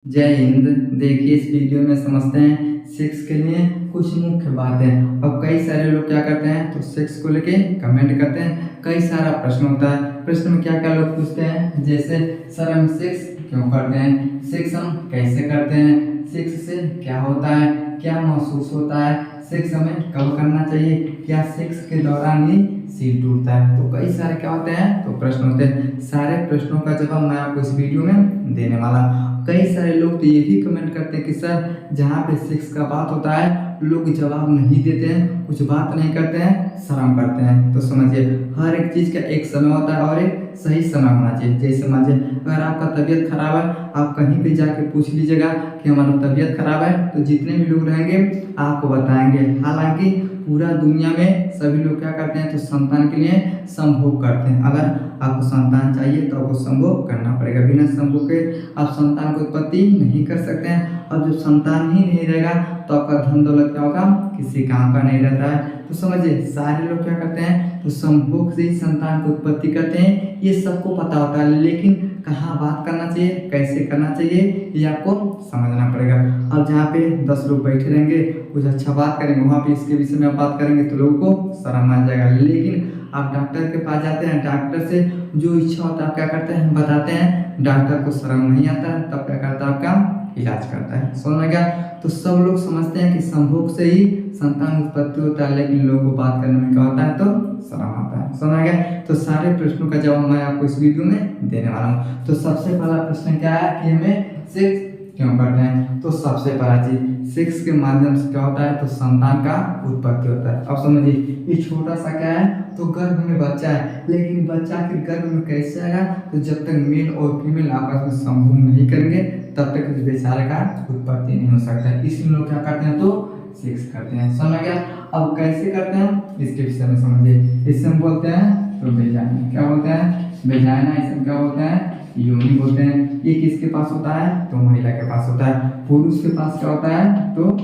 जय हिंद। देखिए इस वीडियो में समझते हैं सेक्स के लिए कुछ मुख्य बातें। अब कई सारे लोग क्या करते हैं तो सेक्स को लेके कमेंट करते हैं। कई सारा प्रश्न होता है, प्रश्न में क्या क्या लोग पूछते हैं, जैसे सर हम सेक्स क्यों करते हैं, सेक्स हम कैसे करते हैं, सेक्स से क्या होता है, क्या महसूस होता है, सेक्स हमें कब करना चाहिए, क्या सेक्स के दौरान ही सील टूटता है। तो कई सारे क्या होते हैं तो प्रश्न होते हैं। सारे प्रश्नों का जवाब मैं आपको इस वीडियो में देने वाला हूं। कई सारे लोग तो ये भी कमेंट करते हैं कि सर जहाँ पे सेक्स का बात होता है लोग जवाब नहीं देते हैं, कुछ बात नहीं करते हैं, शर्म करते हैं। तो समझिए हर एक चीज़ का एक समय होता है और एक सही समय होना चाहिए। जैसे समझिए अगर आपका तबीयत खराब है, आप कहीं भी जाके पूछ लीजिएगा कि हमारा तबीयत खराब है, तो जितने भी लोग रहेंगे आपको बताएंगे। हालांकि पूरा दुनिया में सभी लोग क्या करते हैं तो संतान के लिए संभोग करते हैं। अगर आपको संतान चाहिए तो आपको संभोग करना पड़ेगा, बिना संभोग के आप संतान को उत्पत्ति नहीं कर सकते हैं। और जब संतान ही नहीं रहेगा तो आपका धन दौलत क्या होगा, किसी काम का नहीं रहता है। तो समझिए सारे लोग क्या करते हैं तो संभोग से ही संतान की उत्पत्ति करते हैं, ये सबको पता होता है। लेकिन कहाँ बात करना चाहिए, कैसे करना चाहिए, ये आपको समझना पड़ेगा। अब जहाँ पे 10 लोग बैठे रहेंगे, कुछ अच्छा बात करेंगे, वहाँ पे इसके विषय में आप बात करेंगे तो लोगों को शर्म आ जाएगा। लेकिन आप डॉक्टर के पास जाते हैं, डॉक्टर से जो इच्छा होता है आप क्या करते हैं बताते हैं, डॉक्टर को शर्म नहीं आता है, तब क्या करता है आपका इलाज करता है। समझ में गया। तो सब लोग समझते हैं कि संभोग से ही संतान उत्पत्ति होता है, लेकिन लोगों को बात करने में क्या होता है तो शर्म आता है। समझ गया। तो सारे प्रश्नों का जवाब मैं आपको इस वीडियो में देने वाला हूँ। तो सबसे पहला प्रश्न क्या है कि हमें सेक्स क्यों करते हैं। तो सबसे पहला चीज सेक्स के माध्यम से क्या होता है तो संतान का उत्पत्ति होता है। अब समझिए ये छोटा सा क्या है तो गर्भ में बच्चा है, लेकिन बच्चा के गर्भ में कैसे आएगा तो जब तक मेल और फीमेल आपस में संभोग नहीं करेंगे तब तक इस बेचारे का उत्पत्ति नहीं हो सकता है। इसलिए लोग क्या करते हैं तो सेक्स करते हैं। समझ गया। अब कैसे करते हैं इसके विषय में समझिए। इसे हम बोलते हैं तो वेजाइना, क्या बोलते हैं वेजाइना, इसे क्या बोलते हैं योनि बोलते हैं। ये किसके पास होता है तो महिला के पास होता है। पुरुष के पास क्या होता है तो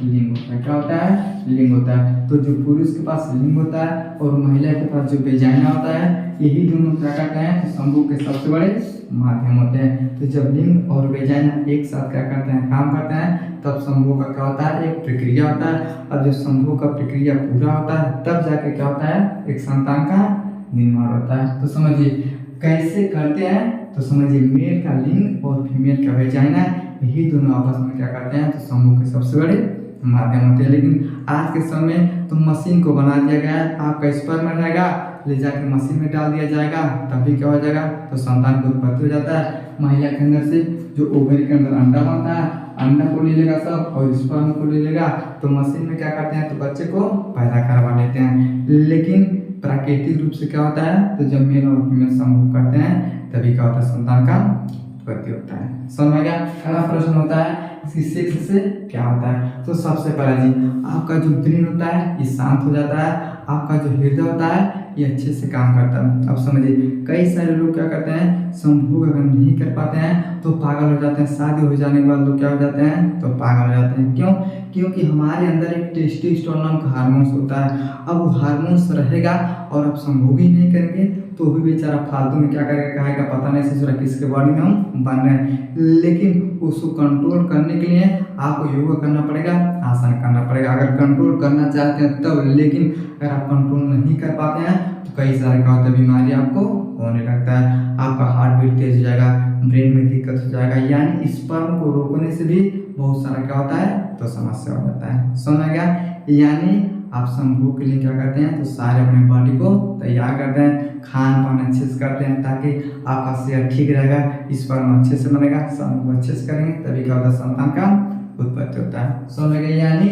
लिंग होता है। क्या होता है लिंग होता है। तो जो पुरुष के पास लिंग होता है और महिला के पास जो वेजाइना होता है, यही दोनों क्या करते हैं तो संभोग के सबसे बड़े माध्यम होते हैं। तो जब लिंग और वेजाइना एक साथ क्या करते हैं काम करते हैं तब संभोग का क्या होता है एक प्रक्रिया होता है। अब जब संभोग का प्रक्रिया पूरा होता है तब जाके क्या होता है एक संतान का निर्माण होता है। तो समझिए कैसे करते हैं तो समझिए मेल का लिंग और फीमेल का वेजाइना, यही दोनों आपस में क्या करते हैं तो समूह के सबसे बड़े माध्यम होते हैं। लेकिन आज के समय तो मशीन को बना दिया गया है, आपका स्पर्म रहेगा ले जाके मशीन में डाल दिया जाएगा, तभी क्या हो जाएगा तो संतान की उत्पत्ति हो जाता है। महिला के अंदर से जो ओवरी के अंदर अंडा बनता है, अंडा को ले लेगा सब और स्पर्म को ले लेगा, तो मशीन में क्या करते हैं तो बच्चे को पैदा करवा लेते हैं। लेकिन प्राकृतिक रूप से क्या होता है तो जब मेल और फीमेल समूह करते हैं तभी क्या होता है संतान का उत्पत्ति होता है। समझ में गया। अगला प्रश्न होता है इसकी सेक्स से क्या होता है। तो सबसे पहला जी आपका जो ब्रेन होता है ये शांत हो जाता है, आपका जो हृदय होता है ये अच्छे से काम करता है। अब समझिए कई सारे लोग क्या करते हैं संभोग अगर नहीं कर पाते हैं तो पागल हो जाते हैं। शादी हो जाने के बाद लोग क्या हो जाते हैं तो पागल हो जाते हैं। क्यों? क्योंकि हमारे अंदर एक टेस्टोस्टेरोन नाम का हार्मोन्स होता है। अब वो हार्मोन्स रहेगा और आप संभोग ही नहीं करेंगे तो भी बेचारा फालतू में क्या करेगा, कहेगा पता नहीं ससुरा किसके बॉडी में हम बन रहे हैं। लेकिन उसको कंट्रोल करने के लिए आपको योगा करना पड़ेगा, आसन करना पड़ेगा, अगर कंट्रोल करना चाहते हैं तब। लेकिन अगर आप कंट्रोल नहीं कर पाते हैं तो कई सारे क्या होता है बीमारी आपको होने लगता है। आपका हार्ट बीट तेज हो जाएगा, ब्रेन में दिक्कत हो जाएगा, यानी स्पर्म को रोकने से भी बहुत सारा क्या होता है तो समस्या हो जाता है। समझ गया। यानी आप संभोग के लिए क्या करते हैं तो सारे अपने बॉडी को तैयार करते हैं, खान पान अच्छे से करते हैं ताकि आपका सेहत ठीक रहेगा, स्पर्म अच्छे से बनेगा, समूह अच्छे से करेंगे तभी क्या होता है संतान का उत्पत्ति होता है। समझ गए। यानी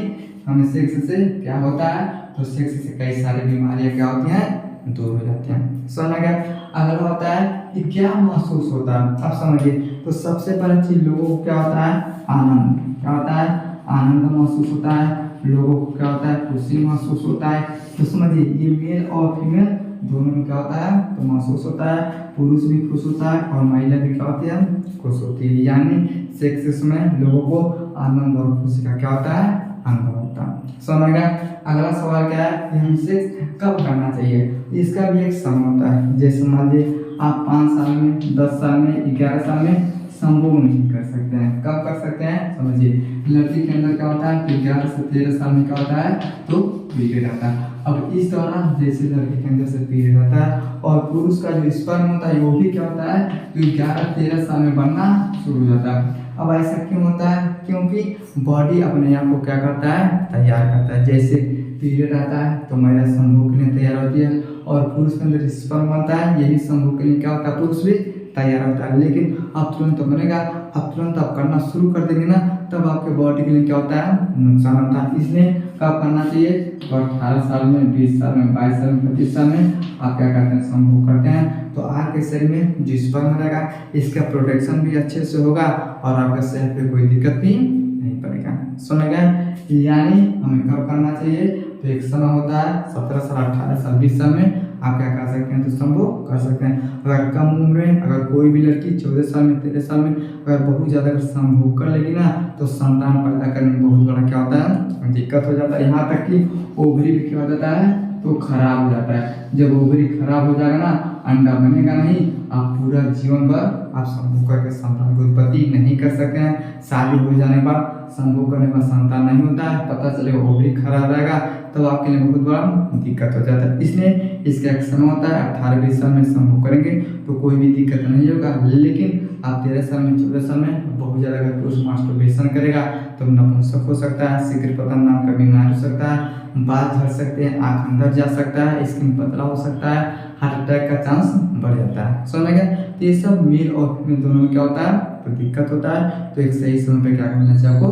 हमें सेक्स से क्या होता है तो सेक्स से कई सारी बीमारियां क्या होती हैं दूर हो जाती हैं। समझ गया। अगला होता है कि क्या महसूस होता है। अब समझिए तो सबसे पहले चीज लोगों को क्या होता है आनंद, क्या होता है आनंद महसूस होता है। लोगों को क्या होता है खुशी महसूस होता है। तो समझिए ये मेल और फीमेल दोनों में क्या होता है तो महसूस होता है। पुरुष भी खुश होता है और महिला भी क्या होती है खुश होती है। यानी सेक्स के समय लोगों को आनंद और खुशी का क्या होता है अनुभव होता है। समझ गया। अगला सवाल क्या है कि हम सेक्स कब करना चाहिए। इसका भी एक समय होता है। जैसे मान लीजिए आप 5 साल में, 10 साल में, 11 साल में संभोग नहीं कर सकते हैं। कब कर सकते हैं समझिए, लड़की के अंदर क्या होता है कि 11 से 13 साल में क्या होता है तो पीरियड आता है। अब इस दौरान जैसे लड़की के अंदर से पीरियड आता है और पुरुष का जो स्पर्म होता है वो भी क्या होता है तो 11-13 साल में बनना शुरू हो जाता है। अब ऐसा क्यों होता है, क्योंकि बॉडी अपने आप को क्या करता है तैयार करता है। जैसे पीरियड आता है तो महिला संभोग के लिए तैयार होती है और पुरुष के अंदर स्पर्म बनता है, ये भी संभोग के लिए क्या होता है पुरुष भी तैयार होता है। लेकिन अब तुरंत तो बनेगा, अब तुरंत आप करना शुरू कर देंगे ना, तब आपके बॉडी के लिए क्या होता है नुकसान होता है। इसलिए कब करना चाहिए तो 18 साल में, 20 साल में, 22 साल में, 25 साल में आप क्या करते हैं संभोग करते हैं। तो आपके शरीर में जो स्पर्म रहेगा इसका प्रोटेक्शन भी अच्छे से होगा और आपके सेहत पे कोई दिक्कत भी नहीं पड़ेगा। सुनेगा, यानी हमें कब करना चाहिए तो एक समय होता है 17 साल, 18 साल, 20 साल में आप क्या कर सकते हैं तो संभोग कर सकते हैं। अगर कम उम्र में अगर कोई भी लड़की 14 साल में, 13 साल में अगर बहुत ज़्यादा अगर संभोग कर लेगी ना तो संतान पैदा करने में बहुत बड़ा क्या होता है दिक्कत हो जाता है। यहाँ तक कि ओवरी भी क्या हो जाता है तो खराब हो जाता है। जब ओवरी खराब हो जाएगा ना, अंडा बनेगा नहीं, आप पूरा जीवन भर आप संभोग करके संतान की उत्पत्ति नहीं कर सकते हैं। शादी हो जाने पर संभोग करने पर संतान नहीं होता है, पता चलेगा ओवरी खराब रहेगा तो आपके लिए बहुत बड़ा दिक्कत हो जाता है। इसलिए इसका एक समय होता है 18-20 साल में संभोग करेंगे तो कोई भी दिक्कत नहीं होगा। लेकिन आप 13 साल में, 14 साल में बहुत ज़्यादा अगर पुरुष मास्टरबेशन करेगा तो नपुंसक हो सकता है, शीघ्र पतन नाम का बीमारी हो सकता है, बाल झड़ सकते हैं, आँख अंदर जा सकता है, स्किन पतला हो सकता है, हार्ट अटैक का चांस बढ़ जाता है। समझ गया, तो ये सब मेल और फीमेल दोनों में क्या होता है तो दिक्कत होता है। तो एक सही समय पे क्या करना चाहिए आपको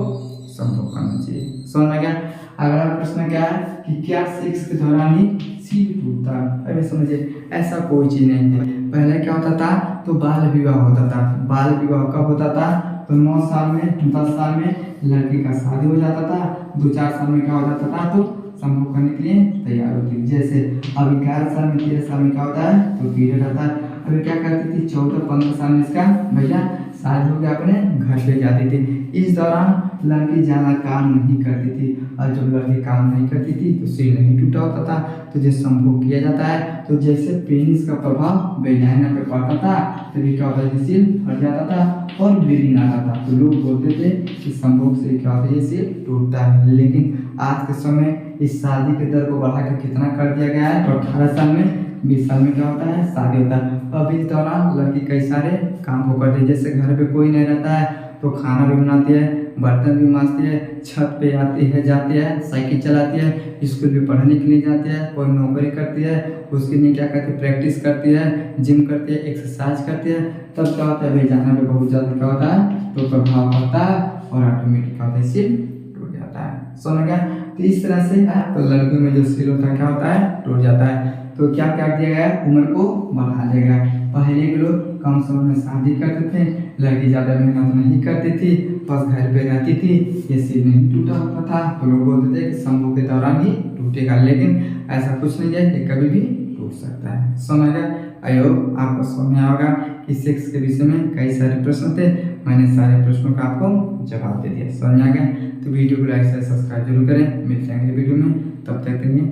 संभोग करना चाहिए। समझ में गया। अगला प्रश्न क्या है कि क्या सेक्स के दौरान ही सील टूटता है। अभी समझिए, ऐसा कोई चीज नहीं है। पहले क्या होता था तो बाल विवाह होता था। बाल विवाह कब होता था तो 9 साल में, 10 साल में लड़की का शादी हो जाता था, 2-4 साल में क्या हो जाता था तो संभोग करने के लिए तैयार होती थी। जैसे अब 11 साल में, 13 साल में क्या होता है तो पीरियड आता है। अभी क्या करती थी 14-15 साल में इसका भैया शादी हो गया, अपने घर पे जाती थी। इस दौरान लड़की ज़्यादा काम नहीं करती थी और जब लड़की काम नहीं करती थी तो सिर नहीं टूटा होता था। तो जब संभोग किया जाता है तो जैसे पेनिस का प्रभाव वेजाइना पे पड़ता था तभी क्या होता है सिर फट जाता था और ब्लीडिंग आता था। तो लोग बोलते थे कि संभोग से क्या होता है सिर टूटता है। लेकिन आज के समय इस शादी के दर को बढ़ा कर कितना कर दिया गया है तो 18 साल में, 20 साल में क्या होता है शादी होता है। अब इस दौरान लड़की कई सारे काम को करती है। जैसे घर पे कोई नहीं रहता है तो खाना भी बनाती है, बर्तन भी मांजती है, छत पे आती है जाती है, साइकिल चलाती है, स्कूल भी पढ़ने के लिए जाती है, कोई नौकरी करती है, उसके लिए क्या करती है प्रैक्टिस करती है, जिम करती है, एक्सरसाइज करती है। तब क्या होता है भेजाना में बहुत ज़्यादा क्या होता है तो प्रभाव पड़ता है और ऑटोमेटिक क्या होता है सिर टूट जाता है। समझ गया। तो इस तरह से तो लड़कियों में जो सिर होता है क्या होता है टूट जाता है। तो क्या कर दिया गया उम्र को बढ़ा दिया गया। पहले के लोग कम समय में शादी करते थे, लड़की ज़्यादा मेहनत नहीं करती थी, बस घर पे रहती थी, ये सिर नहीं टूटा होता था। तो लोग बोलते थे कि संभोग के दौरान ही टूटेगा, लेकिन ऐसा कुछ नहीं है, ये कभी भी टूट सकता है। समझ गया। आई होप आपको समझ में आएगा कि सेक्स के विषय में कई सारे प्रश्न थे, मैंने सारे प्रश्नों का आपको जवाब दे दिया। समझ आ गया तो वीडियो को लाइक से सब्सक्राइब जरूर करें। मिलते हैं अगले वीडियो में, तब तक के लिए